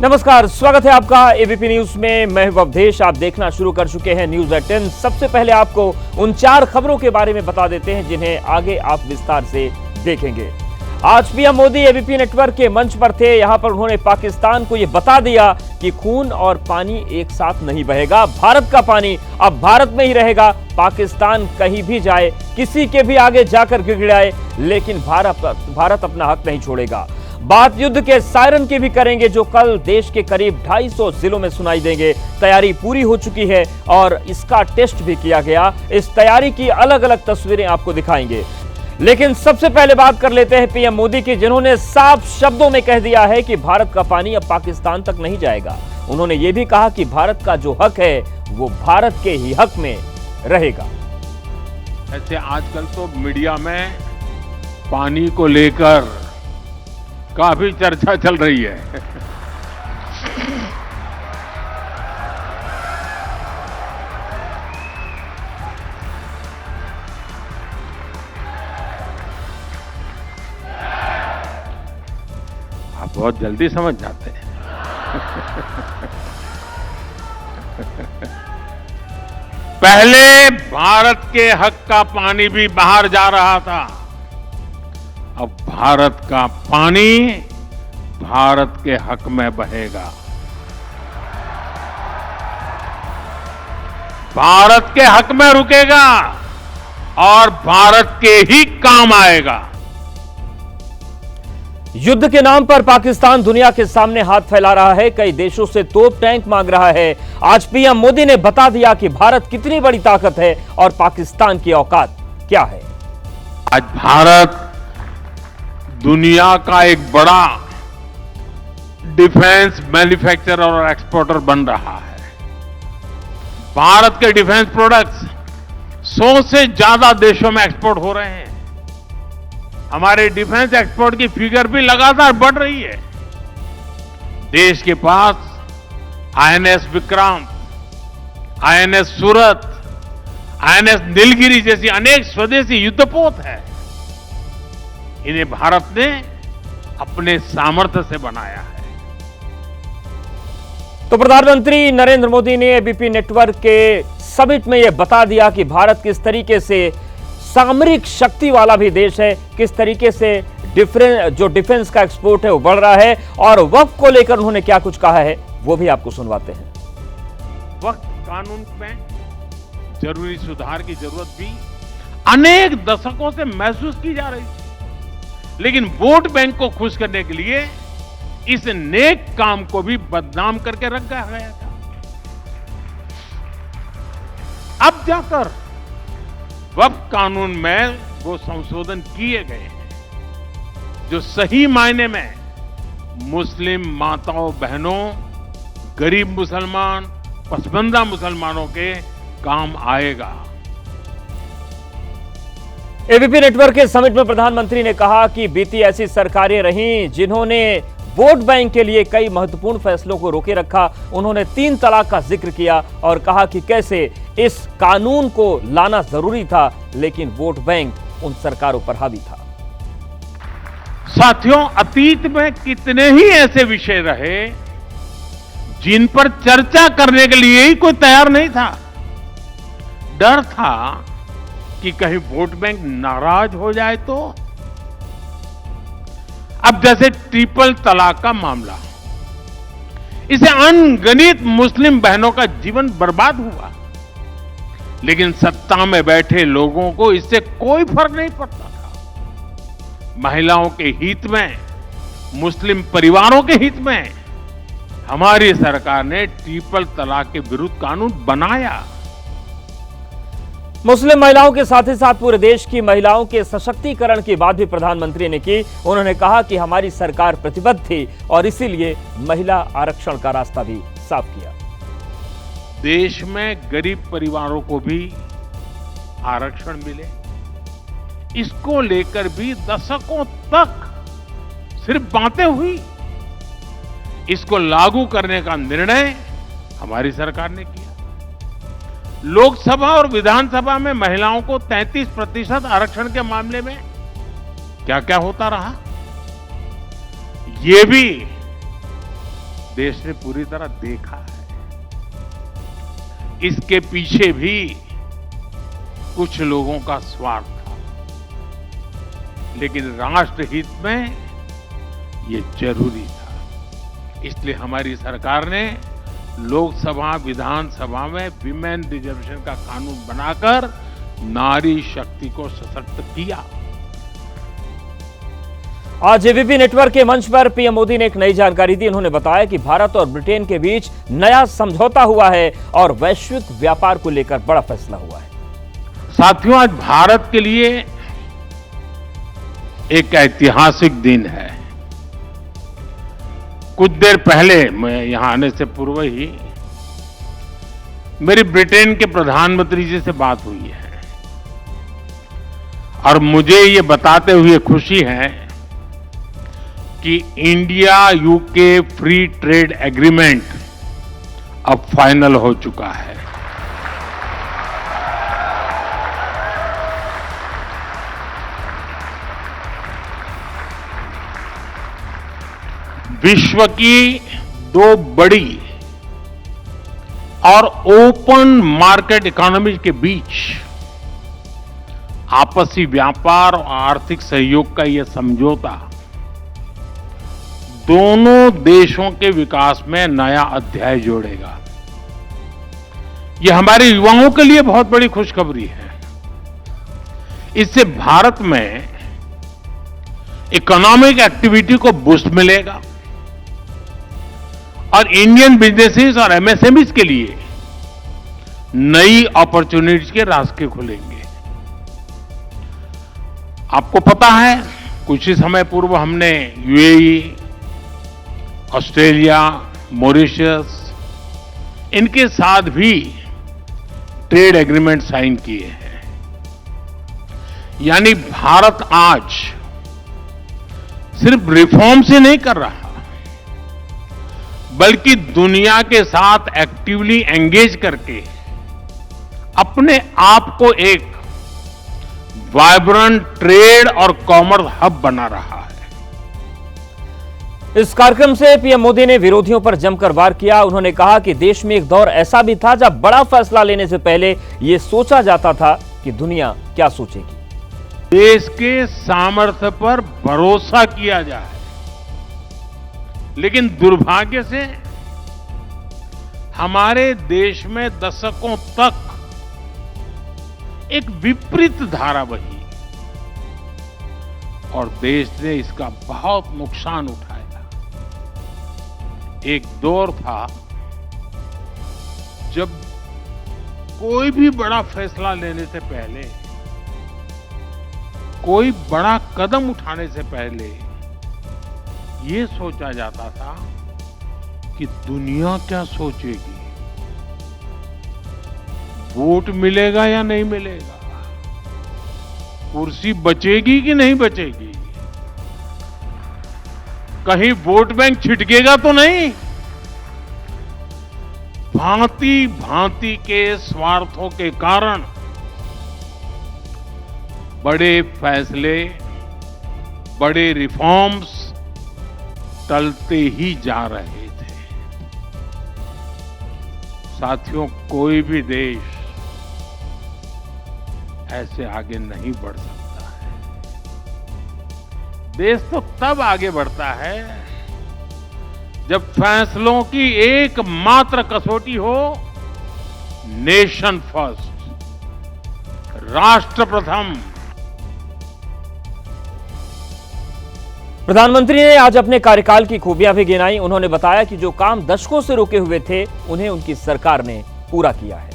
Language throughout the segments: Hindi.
नमस्कार, स्वागत है आपका एबीपी न्यूज में। मैं हूं अवधेश। आप देखना शुरू कर चुके हैं न्यूज एट 10। सबसे पहले आपको उन 4 खबरों के बारे में बता देते हैं जिन्हें आगे आप विस्तार से देखेंगे। आज पीएम मोदी एबीपी नेटवर्क के मंच पर थे। यहां पर उन्होंने पाकिस्तान को यह बता दिया कि खून और पानी एक साथ नहीं बहेगा। भारत का पानी अब भारत में ही रहेगा। पाकिस्तान कहीं भी जाए, किसी के भी आगे जाकर गिड़गिड़ाए, लेकिन भारत अपना हक नहीं छोड़ेगा। बात युद्ध के सायरन की भी करेंगे, जो कल देश के करीब 250 जिलों में सुनाई देंगे। तैयारी पूरी हो चुकी है और इसका टेस्ट भी किया गया। इस तैयारी की अलग अलग तस्वीरें आपको दिखाएंगे। लेकिन सबसे पहले बात कर लेते हैं पीएम मोदी की, जिन्होंने साफ शब्दों में कह दिया है कि भारत का पानी अब पाकिस्तान तक नहीं जाएगा। उन्होंने यह भी कहा कि भारत का जो हक है वो भारत के ही हक में रहेगा। ऐसे आजकल तो मीडिया में पानी को लेकर काफी चर्चा चल रही है। आप बहुत जल्दी समझ जाते हैं। पहले भारत के हक का पानी भी बाहर जा रहा था। अब भारत का पानी भारत के हक में बहेगा। भारत के हक में रुकेगा और भारत के ही काम आएगा। युद्ध के नाम पर पाकिस्तान दुनिया के सामने हाथ फैला रहा है। कई देशों से तोप टैंक मांग रहा है। आज पीएम मोदी ने बता दिया कि भारत कितनी बड़ी ताकत है और पाकिस्तान की औकात क्या है। आज भारत दुनिया का एक बड़ा डिफेंस मैन्युफैक्चरर और एक्सपोर्टर बन रहा है। भारत के डिफेंस प्रोडक्ट्स 100 से ज्यादा देशों में एक्सपोर्ट हो रहे हैं। हमारे डिफेंस एक्सपोर्ट की फिगर भी लगातार बढ़ रही है। देश के पास आईएनएस विक्रांत, आईएनएस सूरत, आईएनएस नीलगिरी जैसी अनेक स्वदेशी युद्धपोत है। इन्हें भारत ने अपने सामर्थ्य से बनाया है। तो प्रधानमंत्री नरेंद्र मोदी ने एबीपी नेटवर्क के समिट में यह बता दिया कि भारत किस तरीके से सामरिक शक्ति वाला भी देश है, किस तरीके से जो डिफेंस का एक्सपोर्ट है वो बढ़ रहा है। और वक्फ को लेकर उन्होंने क्या कुछ कहा है वो भी आपको सुनवाते हैं। वक्फ कानून में जरूरी सुधार की जरूरत भी अनेक दशकों से महसूस की जा रही थी, लेकिन वोट बैंक को खुश करने के लिए इस नेक काम को भी बदनाम करके रख गया था। अब जाकर वक्फ कानून में वो संशोधन किए गए हैं जो सही मायने में मुस्लिम माताओं बहनों, गरीब मुसलमान, पसमानदा मुसलमानों के काम आएगा। एबीपी नेटवर्क के समिट में प्रधानमंत्री ने कहा कि बीती ऐसी सरकारें रहीं जिन्होंने वोट बैंक के लिए कई महत्वपूर्ण फैसलों को रोके रखा। उन्होंने 3 तलाक का जिक्र किया और कहा कि कैसे इस कानून को लाना जरूरी था, लेकिन वोट बैंक उन सरकारों पर हावी था। साथियों, अतीत में कितने ही ऐसे विषय रहे जिन पर चर्चा करने के लिए ही कोई तैयार नहीं था। डर था कि कहीं वोट बैंक नाराज हो जाए तो। अब जैसे ट्रिपल तलाक का मामला, इसे अनगिनत मुस्लिम बहनों का जीवन बर्बाद हुआ, लेकिन सत्ता में बैठे लोगों को इससे कोई फर्क नहीं पड़ता था। महिलाओं के हित में, मुस्लिम परिवारों के हित में हमारी सरकार ने ट्रिपल तलाक के विरुद्ध कानून बनाया। मुस्लिम महिलाओं के साथ ही साथ पूरे देश की महिलाओं के सशक्तिकरण की बात भी प्रधानमंत्री ने की। उन्होंने कहा कि हमारी सरकार प्रतिबद्ध थी और इसीलिए महिला आरक्षण का रास्ता भी साफ किया। देश में गरीब परिवारों को भी आरक्षण मिले, इसको लेकर भी दशकों तक सिर्फ बातें हुई। इसको लागू करने का निर्णय हमारी सरकार ने किया। लोकसभा और विधानसभा में महिलाओं को 33% आरक्षण के मामले में क्या क्या होता रहा, ये भी देश ने पूरी तरह देखा है। इसके पीछे भी कुछ लोगों का स्वार्थ था, लेकिन राष्ट्र हित में ये जरूरी था। इसलिए हमारी सरकार ने लोकसभा विधानसभा में विमेन रिजर्वेशन का कानून बनाकर नारी शक्ति को सशक्त किया। आज एबीपी नेटवर्क के मंच पर पीएम मोदी ने एक नई जानकारी दी। उन्होंने बताया कि भारत और ब्रिटेन के बीच नया समझौता हुआ है और वैश्विक व्यापार को लेकर बड़ा फैसला हुआ है। साथियों, आज भारत के लिए एक ऐतिहासिक दिन है। कुछ देर पहले, मैं यहां आने से पूर्व ही मेरी ब्रिटेन के प्रधानमंत्री जी से बात हुई है और मुझे ये बताते हुए खुशी है कि India UK free trade agreement अब फाइनल हो चुका है। विश्व की दो बड़ी और ओपन मार्केट इकोनॉमी के बीच आपसी व्यापार और आर्थिक सहयोग का यह समझौता दोनों देशों के विकास में नया अध्याय जोड़ेगा। यह हमारे युवाओं के लिए बहुत बड़ी खुशखबरी है। इससे भारत में इकोनॉमिक एक्टिविटी को बूस्ट मिलेगा और इंडियन बिजनेसेस और एमएसएमईज के लिए नई अपॉर्चुनिटीज के रास्ते खुलेंगे। आपको पता है, कुछ ही समय पूर्व हमने यूएई, ऑस्ट्रेलिया, मॉरिशस, इनके साथ भी ट्रेड एग्रीमेंट साइन किए हैं। यानी भारत आज सिर्फ रिफॉर्म से नहीं कर रहा, बल्कि दुनिया के साथ एक्टिवली एंगेज करके अपने आप को एक वाइब्रेंट ट्रेड और कॉमर्स हब बना रहा है। इस कार्यक्रम से पीएम मोदी ने विरोधियों पर जमकर वार किया। उन्होंने कहा कि देश में एक दौर ऐसा भी था जब बड़ा फैसला लेने से पहले यह सोचा जाता था कि दुनिया क्या सोचेगी। देश के सामर्थ्य पर भरोसा किया जाए, लेकिन दुर्भाग्य से हमारे देश में दशकों तक एक विपरीत धारा बही और देश ने इसका बहुत नुकसान उठाया। एक दौर था जब कोई भी बड़ा फैसला लेने से पहले, कोई बड़ा कदम उठाने से पहले ये सोचा जाता था कि दुनिया क्या सोचेगी, वोट मिलेगा या नहीं मिलेगा, कुर्सी बचेगी कि नहीं बचेगी, कहीं वोट बैंक छिटकेगा तो नहीं। भांति भांति के स्वार्थों के कारण बड़े फैसले, बड़े रिफॉर्म्स टलते ही जा रहे थे। साथियों, कोई भी देश ऐसे आगे नहीं बढ़ सकता है। देश तो तब आगे बढ़ता है जब फैसलों की एकमात्र कसौटी हो नेशन फर्स्ट, राष्ट्र प्रथम। प्रधानमंत्री ने आज अपने कार्यकाल की खूबियां भी गिनाई। उन्होंने बताया कि जो काम दशकों से रुके हुए थे उन्हें उनकी सरकार ने पूरा किया है।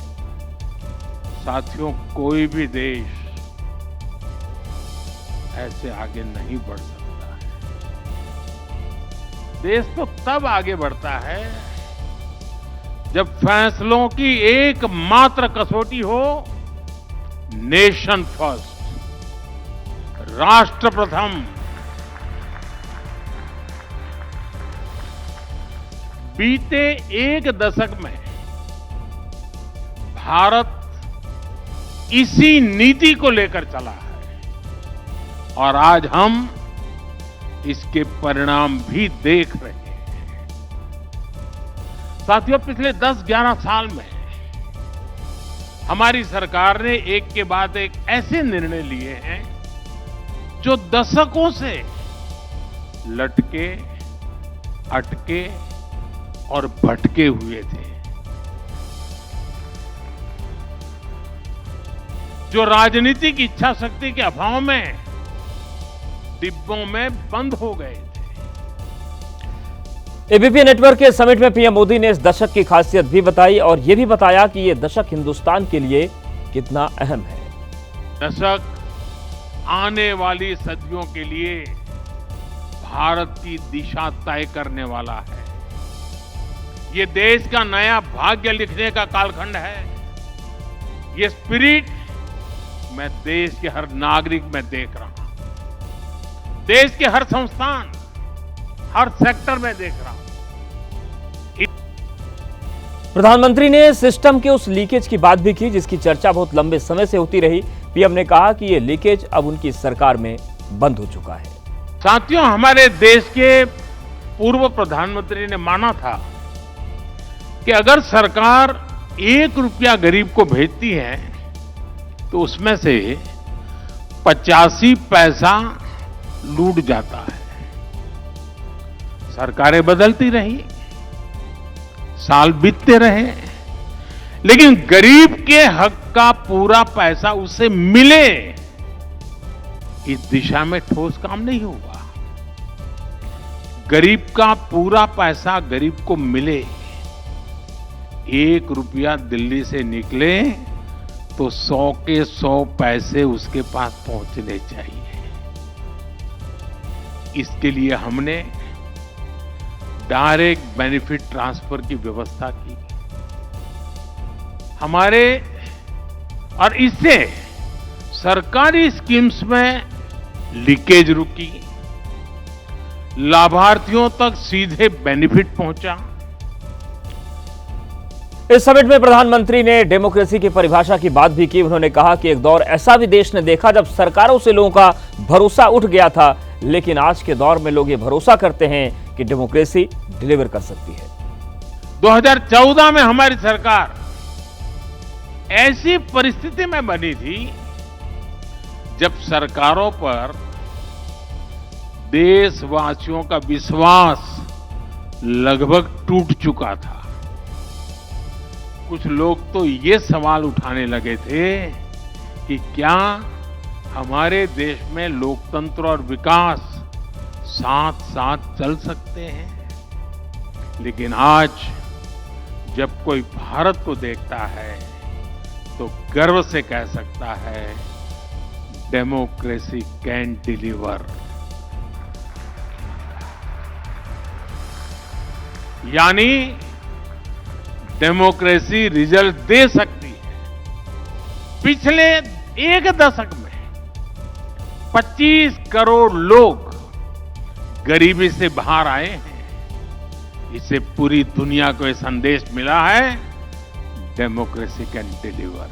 साथियों, कोई भी देश ऐसे आगे नहीं बढ़ सकता है। देश तो तब आगे बढ़ता है जब फैसलों की एकमात्र कसौटी हो नेशन फर्स्ट, राष्ट्र प्रथम। बीते एक दशक में भारत इसी नीति को लेकर चला है और आज हम इसके परिणाम भी देख रहे हैं। साथियों, पिछले 10-11 साल में हमारी सरकार ने एक के बाद एक ऐसे निर्णय लिए हैं जो दशकों से लटके, अटके और भटके हुए थे, जो राजनीतिक इच्छा शक्ति के अभाव में डिब्बों में बंद हो गए थे। एबीपी नेटवर्क के समिट में पीएम मोदी ने इस दशक की खासियत भी बताई और यह भी बताया कि यह दशक हिंदुस्तान के लिए कितना अहम है। दशक आने वाली सदियों के लिए भारत की दिशा तय करने वाला है। ये देश का नया भाग्य लिखने का कालखंड है। ये स्पिरिट मैं देश के हर नागरिक में देख रहा हूं, देश के हर संस्थान, हर सेक्टर में देख रहा हूं। प्रधानमंत्री ने सिस्टम के उस लीकेज की बात भी की जिसकी चर्चा बहुत लंबे समय से होती रही। पीएम ने कहा कि यह लीकेज अब उनकी सरकार में बंद हो चुका है। साथियों, हमारे देश के पूर्व प्रधानमंत्री ने माना था कि अगर सरकार 1 रुपया गरीब को भेजती है तो उसमें से 85 पैसा लूट जाता है। सरकारें बदलती रही, साल बीतते रहे, लेकिन गरीब के हक का पूरा पैसा उसे मिले, इस दिशा में ठोस काम नहीं हुआ। गरीब का पूरा पैसा गरीब को मिले, 1 रुपया दिल्ली से निकले तो 100 के 100 पैसे उसके पास पहुंचने चाहिए। इसके लिए हमने डायरेक्ट बेनिफिट ट्रांसफर की व्यवस्था की हमारे, और इससे सरकारी स्कीम्स में लीकेज रुकी, लाभार्थियों तक सीधे बेनिफिट पहुंचा। इस समिट में प्रधानमंत्री ने डेमोक्रेसी की परिभाषा की बात भी की। उन्होंने कहा कि एक दौर ऐसा भी देश ने देखा जब सरकारों से लोगों का भरोसा उठ गया था, लेकिन आज के दौर में लोग ये भरोसा करते हैं कि डेमोक्रेसी डिलीवर कर सकती है। 2014 में हमारी सरकार ऐसी परिस्थिति में बनी थी जब सरकारों पर देशवासियों का विश्वास लगभग टूट चुका था। कुछ लोग तो ये सवाल उठाने लगे थे कि क्या हमारे देश में लोकतंत्र और विकास साथ साथ चल सकते हैं। लेकिन आज जब कोई भारत को देखता है तो गर्व से कह सकता है, डेमोक्रेसी कैन डिलीवर। यानी डेमोक्रेसी रिजल्ट दे सकती है। पिछले 1 दशक में 25 करोड़ लोग गरीबी से बाहर आए हैं। इससे पूरी दुनिया को यह संदेश मिला है, डेमोक्रेसी कैन डिलीवर।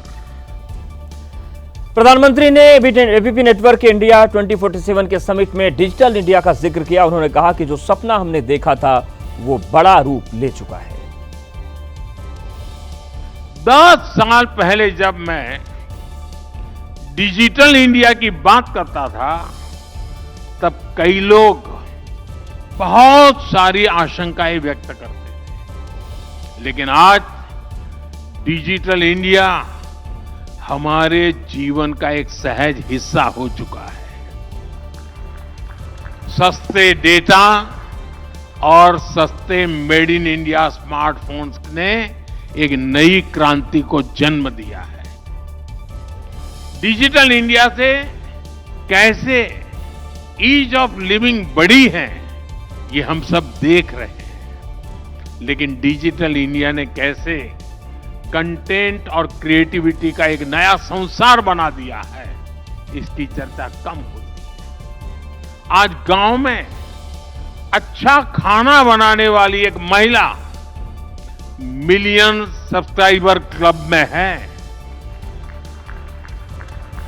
प्रधानमंत्री ने एबीपी नेटवर्क के इंडिया 2047 के समिट में डिजिटल इंडिया का जिक्र किया। उन्होंने कहा कि जो सपना हमने देखा था वो बड़ा रूप ले चुका है। 10 साल पहले जब मैं डिजिटल इंडिया की बात करता था तब कई लोग बहुत सारी आशंकाएं व्यक्त करते थे, लेकिन आज डिजिटल इंडिया हमारे जीवन का एक सहज हिस्सा हो चुका है। सस्ते डेटा और सस्ते मेड इन इंडिया स्मार्टफोन्स ने एक नई क्रांति को जन्म दिया है। डिजिटल इंडिया से कैसे ईज ऑफ लिविंग बढ़ी है ये हम सब देख रहे हैं, लेकिन डिजिटल इंडिया ने कैसे कंटेंट और क्रिएटिविटी का एक नया संसार बना दिया है, इसकी चर्चा कम होती है। आज गांव में अच्छा खाना बनाने वाली एक महिला मिलियन सब्सक्राइबर क्लब में है।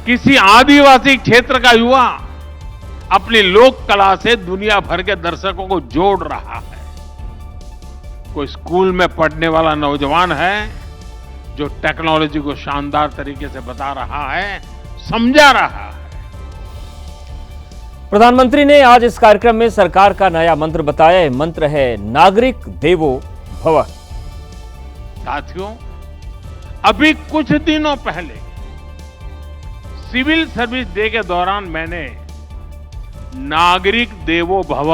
किसी आदिवासी क्षेत्र का युवा अपनी लोक कला से दुनिया भर के दर्शकों को जोड़ रहा है। कोई स्कूल में पढ़ने वाला नौजवान है जो टेक्नोलॉजी को शानदार तरीके से बता रहा है, समझा रहा है। प्रधानमंत्री ने आज इस कार्यक्रम में सरकार का नया मंत्र बताया। यह मंत्र है नागरिक देवो भव। साथियों, अभी कुछ दिनों पहले सिविल सर्विस डे के दौरान मैंने नागरिक देवो भव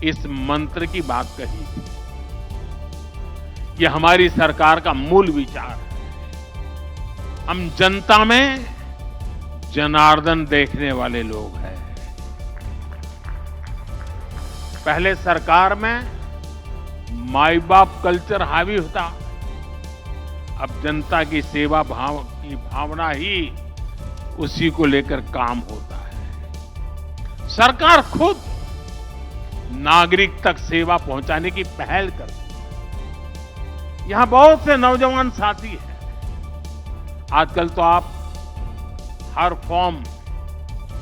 इस मंत्र की बात कही। यह हमारी सरकार का मूल विचार है। हम जनता में जनार्दन देखने वाले लोग हैं। पहले सरकार में माई बाप कल्चर हावी होता, अब जनता की सेवा की भावना ही उसी को लेकर काम होता है। सरकार खुद नागरिक तक सेवा पहुंचाने की पहल करती है। यहां बहुत से नौजवान साथी हैं। आजकल तो आप हर फॉर्म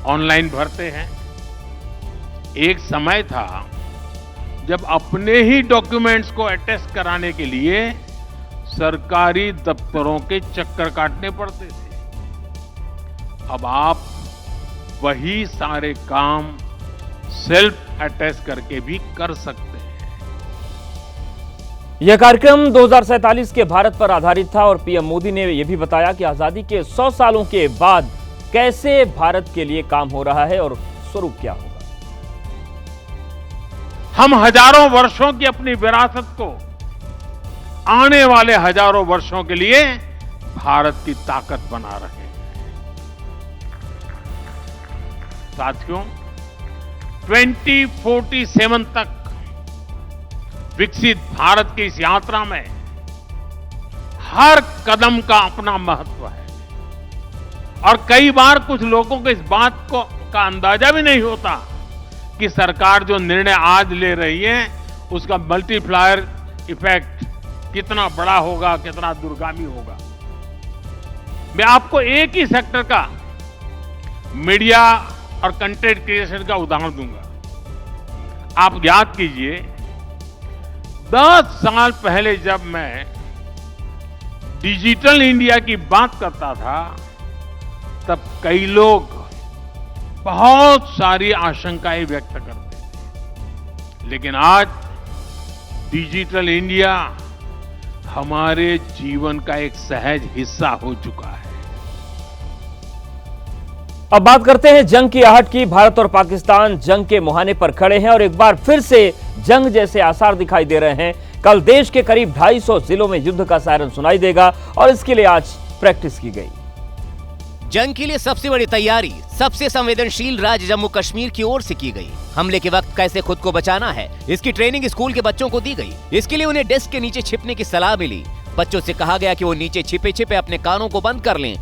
ऑनलाइन भरते हैं। एक समय था जब अपने ही डॉक्यूमेंट्स को अटेस्ट कराने के लिए सरकारी दफ्तरों के चक्कर काटने पड़ते थे। अब आप वही सारे काम सेल्फ अटेस्ट करके भी कर सकते हैं। यह कार्यक्रम 2047 के भारत पर आधारित था और पीएम मोदी ने यह भी बताया कि आजादी के 100 सालों के बाद कैसे भारत के लिए काम हो रहा है और स्वरूप क्या होगा। हम हजारों वर्षों की अपनी विरासत को आने वाले हजारों वर्षों के लिए भारत की ताकत बना रहे हैं। साथियों, 2047 तक विकसित भारत की इस यात्रा में हर कदम का अपना महत्व है और कई बार कुछ लोगों को इस बात का अंदाजा भी नहीं होता कि सरकार जो निर्णय आज ले रही है उसका मल्टीप्लायर इफेक्ट कितना बड़ा होगा, कितना दूरगामी होगा। मैं आपको एक ही सेक्टर का मीडिया और कंटेंट क्रिएशन का उदाहरण दूंगा। आप याद कीजिए, 10 साल पहले जब मैं डिजिटल इंडिया की बात करता था तब कई लोग बहुत सारी आशंकाएं व्यक्त करते थे, लेकिन आज डिजिटल इंडिया हमारे जीवन का एक सहज हिस्सा हो चुका है। अब बात करते हैं जंग की आहट की। भारत और पाकिस्तान जंग के मुहाने पर खड़े हैं और एक बार फिर से जंग जैसे आसार दिखाई दे रहे हैं। कल देश के करीब 250 जिलों में युद्ध का सायरन सुनाई देगा और इसके लिए आज प्रैक्टिस की गई। जंग के लिए सबसे बड़ी तैयारी सबसे संवेदनशील राज्य जम्मू कश्मीर की ओर से की गई। हमले के वक्त कैसे खुद को बचाना है, इसकी ट्रेनिंग स्कूल के बच्चों को दी गई। इसके लिए उन्हें डेस्क के नीचे छिपने की सलाह मिली। बच्चों से कहा गया कि वो नीचे छिपे छिपे अपने कानों को बंद कर लें।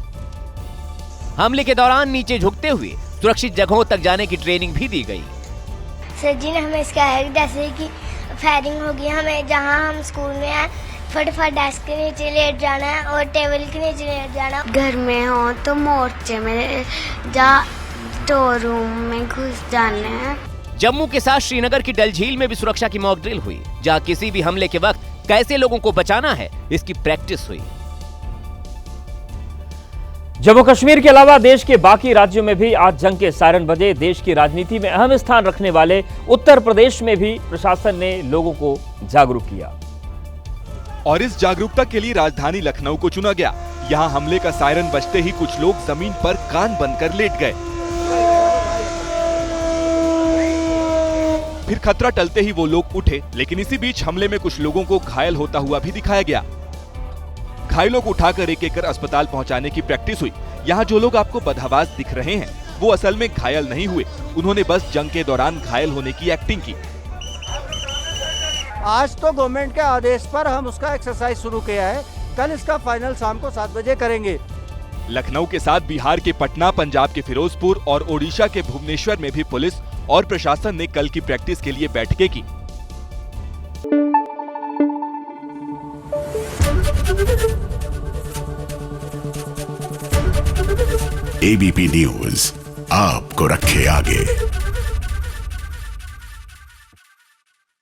हमले के दौरान नीचे झुकते हुए सुरक्षित जगहों तक जाने की ट्रेनिंग भी दी गई। सर जी ने हमें इसका है जैसे कि फायरिंग होगी, हमें जहां हम स्कूल में हैं फटाफट डेस्क के नीचे लेट जाना है और टेबल के नीचे लेट जाना। घर में हो तो मोर्चे में जा स्टोर रूम में घुस जाना है। जम्मू के साथ श्रीनगर की डल झील में भी सुरक्षा की मॉक ड्रिल हुई, जहां किसी भी हमले के वक्त कैसे लोगों को बचाना है इसकी प्रैक्टिस हुई। जम्मू कश्मीर के अलावा देश के बाकी राज्यों में भी आज जंग के सायरन बजे। देश की राजनीति में अहम स्थान रखने वाले उत्तर प्रदेश में भी प्रशासन ने लोगों को जागरूक किया और इस जागरूकता के लिए राजधानी लखनऊ को चुना गया। यहाँ हमले का सायरन बजते ही कुछ लोग जमीन पर कान बंद कर लेट गए। फिर खतरा टलते ही वो लोग उठे, लेकिन इसी बीच हमले में कुछ लोगों को घायल होता हुआ भी दिखाया गया। घायलों को उठाकर एक एक कर अस्पताल पहुंचाने की प्रैक्टिस हुई। यहाँ जो लोग आपको बदहवास दिख रहे हैं वो असल में घायल नहीं हुए, उन्होंने बस जंग के दौरान घायल होने की एक्टिंग की। आज तो गवर्नमेंट के आदेश पर हम उसका एक्सरसाइज शुरू किया है। कल इसका फाइनल शाम को 7 बजे करेंगे। लखनऊ के साथ बिहार के पटना, पंजाब के फिरोजपुर और ओडिशा के भुवनेश्वर में भी पुलिस और प्रशासन ने कल की प्रैक्टिस के लिए बैठकें की। एबीपी न्यूज आपको रखे आगे।